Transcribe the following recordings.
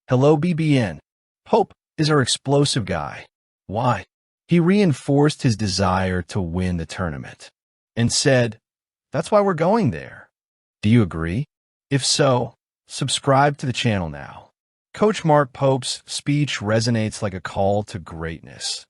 Hello, BBN. Pope is our explosive guy. Why? He reinforced his desire to win the tournament and said, "That's why we're going there." Do you agree? If so, subscribe to the channel now. Coach Mark Pope's speech resonates like a call to greatness,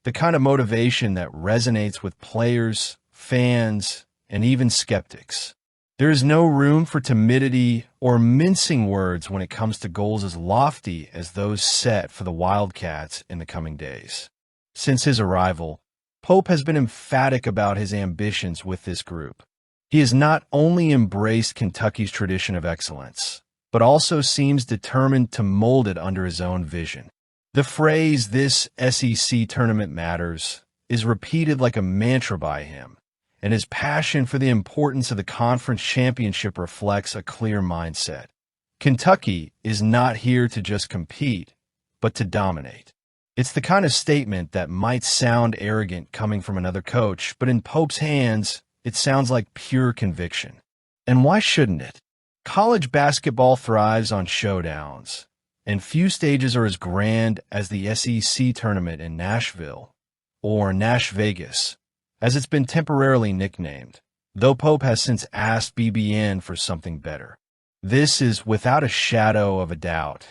the kind of motivation that resonates with players, fans, and even skeptics. There is no room for timidity or mincing words when it comes to goals as lofty as those set for the Wildcats in the coming days. Since his arrival, Pope has been emphatic about his ambitions with this group. He has not only embraced Kentucky's tradition of excellence, but also seems determined to mold it under his own vision. The phrase, "This SEC tournament matters," is repeated like a mantra by him, and his passion for the importance of the conference championship reflects a clear mindset. Kentucky is not here to just compete, but to dominate. It's the kind of statement that might sound arrogant coming from another coach, but in Pope's hands, it sounds like pure conviction. And why shouldn't it? College basketball thrives on showdowns, and few stages are as grand as the SEC tournament in Nashville, or Nash Vegas, as it's been temporarily nicknamed, though Pope has since asked BBN for something better. This is, without a shadow of a doubt,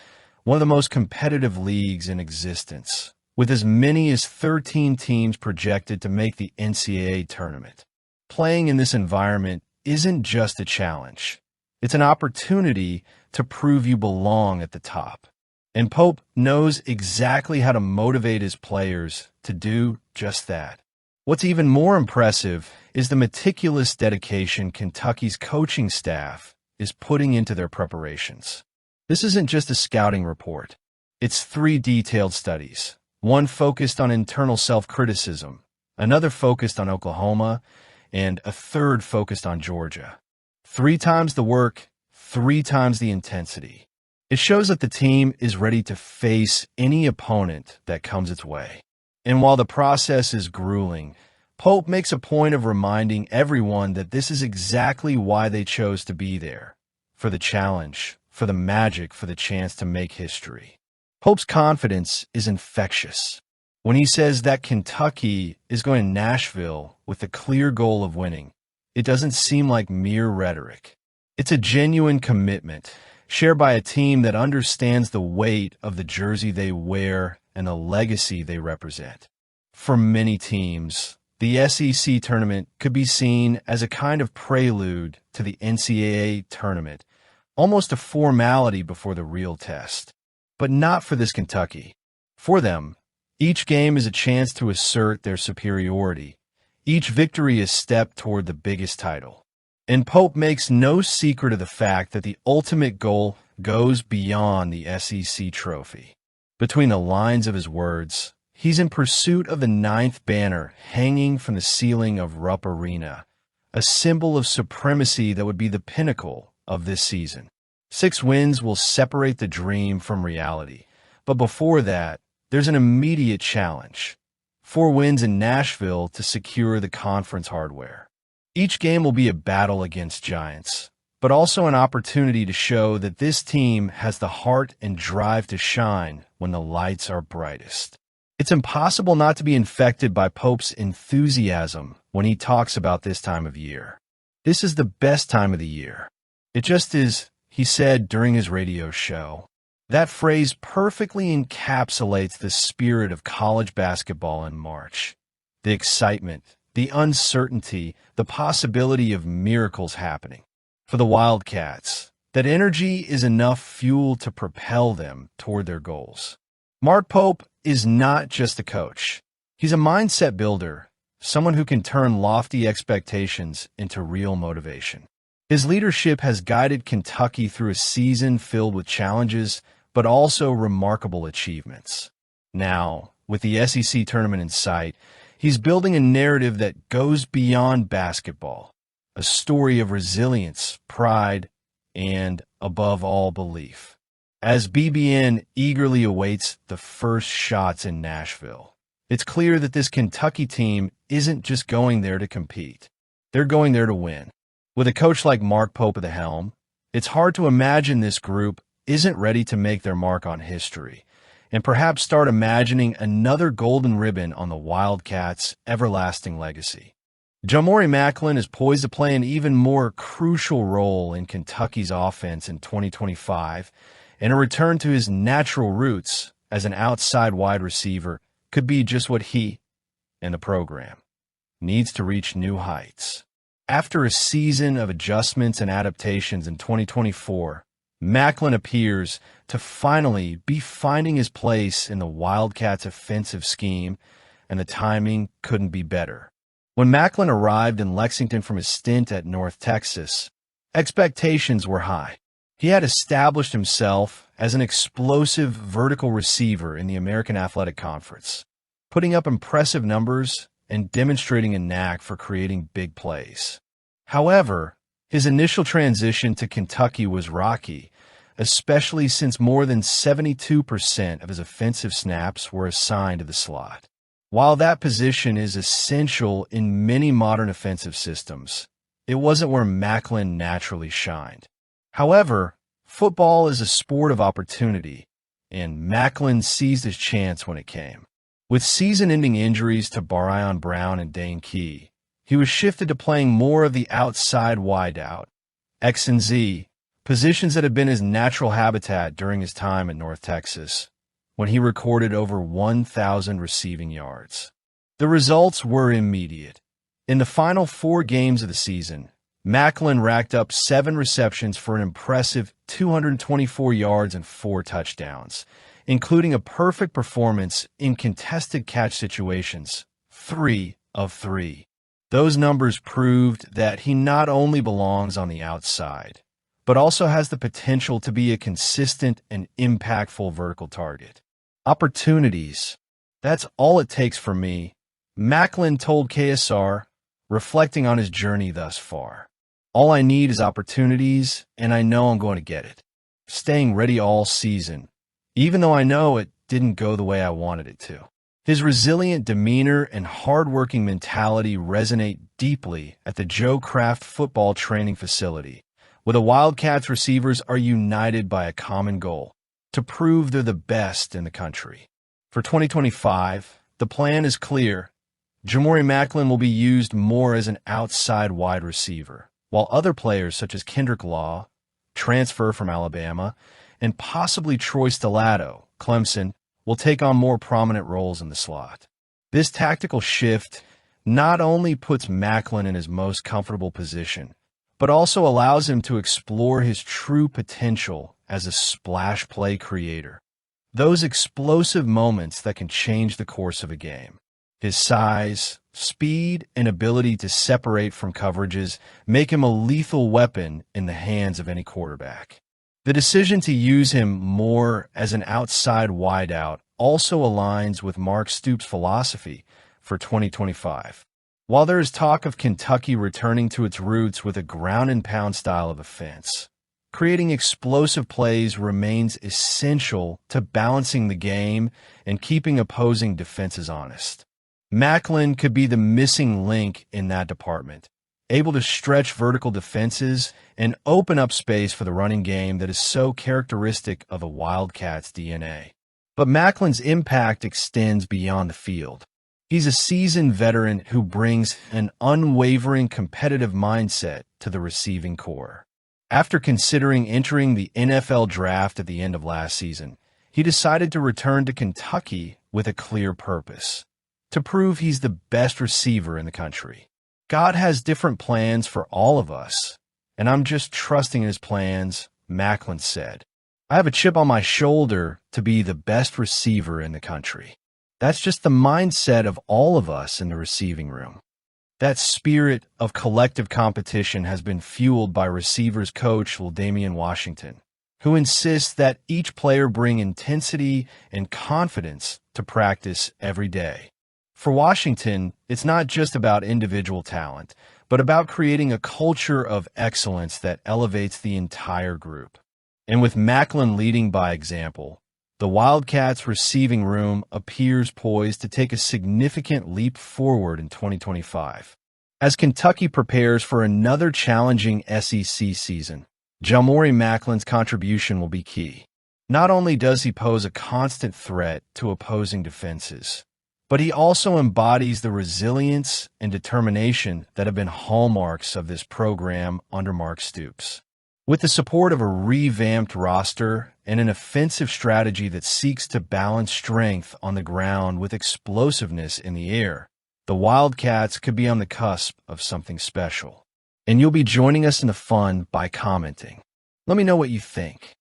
one of the most competitive leagues in existence, with as many as 13 teams projected to make the NCAA tournament. Playing in this environment isn't just a challenge. It's an opportunity to prove you belong at the top. And Pope knows exactly how to motivate his players to do just that. What's even more impressive is the meticulous dedication Kentucky's coaching staff is putting into their preparations. This isn't just a scouting report. It's 3 detailed studies, one focused on internal self-criticism, another focused on Oklahoma, and a third focused on Georgia. 3 times the work, 3 times the intensity. It shows that the team is ready to face any opponent that comes its way. And while the process is grueling, Pope makes a point of reminding everyone that this is exactly why they chose to be there. For the challenge, for the magic, for the chance to make history. Pope's confidence is infectious. When he says that Kentucky is going to Nashville with the clear goal of winning, it doesn't seem like mere rhetoric. It's a genuine commitment, shared by a team that understands the weight of the jersey they wear and the legacy they represent. For many teams, the SEC tournament could be seen as a kind of prelude to the NCAA tournament, almost a formality before the real test. But not for this Kentucky. For them, each game is a chance to assert their superiority. Each victory is a step toward the biggest title. And Pope makes no secret of the fact that the ultimate goal goes beyond the SEC trophy. Between the lines of his words, he's in pursuit of the 9th banner hanging from the ceiling of Rupp Arena, a symbol of supremacy that would be the pinnacle of this season. 6 wins will separate the dream from reality. But before that, there's an immediate challenge. 4 wins in Nashville to secure the conference hardware. Each game will be a battle against giants, but also an opportunity to show that this team has the heart and drive to shine when the lights are brightest. It's impossible not to be infected by Pope's enthusiasm when he talks about this time of year. This is the best time of the year. It just is, he said during his radio show. That phrase perfectly encapsulates the spirit of college basketball in March. The excitement, the uncertainty, the possibility of miracles happening. For the Wildcats, that energy is enough fuel to propel them toward their goals. Mark Pope is not just a coach. He's a mindset builder, someone who can turn lofty expectations into real motivation. His leadership has guided Kentucky through a season filled with challenges, but also remarkable achievements. Now, with the SEC tournament in sight, he's building a narrative that goes beyond basketball, a story of resilience, pride, and, above all, belief. As BBN eagerly awaits the first shots in Nashville, it's clear that this Kentucky team isn't just going there to compete. They're going there to win. With a coach like Mark Pope at the helm, it's hard to imagine this group isn't ready to make their mark on history and perhaps start imagining another golden ribbon on the Wildcats' everlasting legacy. Jamori Macklin is poised to play an even more crucial role in Kentucky's offense in 2025, and a return to his natural roots as an outside wide receiver could be just what he and the program needs to reach new heights. After a season of adjustments and adaptations in 2024, Macklin appears to finally be finding his place in the Wildcats' offensive scheme, and the timing couldn't be better. When Macklin arrived in Lexington from his stint at North Texas, expectations were high. He had established himself as an explosive vertical receiver in the American Athletic Conference, putting up impressive numbers and demonstrating a knack for creating big plays. However, his initial transition to Kentucky was rocky, especially since more than 72% of his offensive snaps were assigned to the slot. While that position is essential in many modern offensive systems, it wasn't where Macklin naturally shined. However, football is a sport of opportunity, and Macklin seized his chance when it came. With season-ending injuries to Barion Brown and Dane Key, he was shifted to playing more of the outside wideout, X and Z, positions that had been his natural habitat during his time at North Texas, when he recorded over 1,000 receiving yards. The results were immediate. In the final 4 games of the season, Macklin racked up 7 receptions for an impressive 224 yards and 4 touchdowns, including a perfect performance in contested catch situations, 3 of 3. Those numbers proved that he not only belongs on the outside, but also has the potential to be a consistent and impactful vertical target. Opportunities. That's all it takes for me, Macklin told KSR, reflecting on his journey thus far. All I need is opportunities, and I know I'm going to get it. Staying ready all season, even though I know it didn't go the way I wanted it to. His resilient demeanor and hard-working mentality resonate deeply at the Joe Kraft football training facility, where the Wildcats receivers are united by a common goal: to prove they're the best in the country. For 2025, the plan is clear. Jamori Macklin will be used more as an outside wide receiver, while other players such as Kendrick Law, transfer from Alabama, and possibly Troy Stellato, Clemson, will take on more prominent roles in the slot. This tactical shift not only puts Macklin in his most comfortable position, but also allows him to explore his true potential as a splash play creator. Those explosive moments that can change the course of a game. His size, speed, and ability to separate from coverages make him a lethal weapon in the hands of any quarterback. The decision to use him more as an outside wideout also aligns with Mark Stoops' philosophy for 2025. While there is talk of Kentucky returning to its roots with a ground-and-pound style of offense, creating explosive plays remains essential to balancing the game and keeping opposing defenses honest. Macklin could be the missing link in that department, able to stretch vertical defenses and open up space for the running game that is so characteristic of a Wildcats DNA. But Macklin's impact extends beyond the field. He's a seasoned veteran who brings an unwavering competitive mindset to the receiving corps. After considering entering the NFL draft at the end of last season, he decided to return to Kentucky with a clear purpose: to prove he's the best receiver in the country. God has different plans for all of us, and I'm just trusting in his plans, Macklin said. I have a chip on my shoulder to be the best receiver in the country. That's just the mindset of all of us in the receiving room. That spirit of collective competition has been fueled by receivers coach LaDamian Washington, who insists that each player bring intensity and confidence to practice every day. For Washington, it's not just about individual talent, but about creating a culture of excellence that elevates the entire group. And with Macklin leading by example, the Wildcats' receiving room appears poised to take a significant leap forward in 2025. As Kentucky prepares for another challenging SEC season, Jalmori Macklin's contribution will be key. Not only does he pose a constant threat to opposing defenses, but he also embodies the resilience and determination that have been hallmarks of this program under Mark Stoops. With the support of a revamped roster and an offensive strategy that seeks to balance strength on the ground with explosiveness in the air, the Wildcats could be on the cusp of something special. And you'll be joining us in the fun by commenting. Let me know what you think.